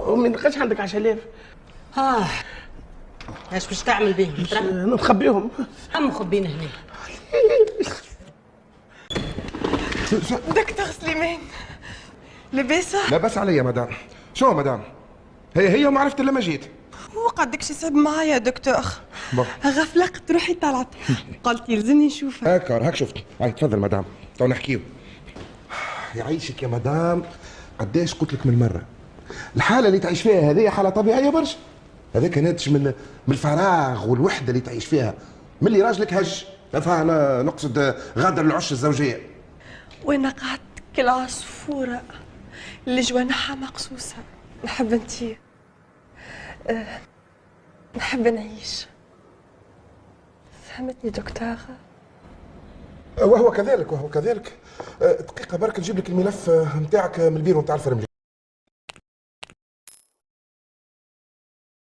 امي نلقاش عندك 10000. ايش باش تعمل بيهم؟ نخبيهم. مخبين هنا. دكتور سليمان لاباسة؟ لاباس عليا مدام. شو مدام؟ هي وما عرفت الا ما جيت. هو قدكش يصعب معايا دكتور. غفلقت روحي طلعت، قلت يلزمني نشوفها. هاك شفت. هاي تفضل مدام، تو نحكيو. يعيشك يا مدام، قداش قلت لك من مره الحاله اللي تعيش فيها هذه حاله طبيعيه برشا. هذاك ناتج من الفراغ والوحده اللي تعيش فيها، من اللي راجلك هج. انا نقصد غادر العش الزوجيه. وانا قعدت كالعصفوره اللي جوانحها مقصوصه. نحب انتي، نحب نعيش. فهمتني دكتور؟ وهو كذلك. دقيقه برك نجيب لك الملف نتاعك من البيرو نتاع الفرملي.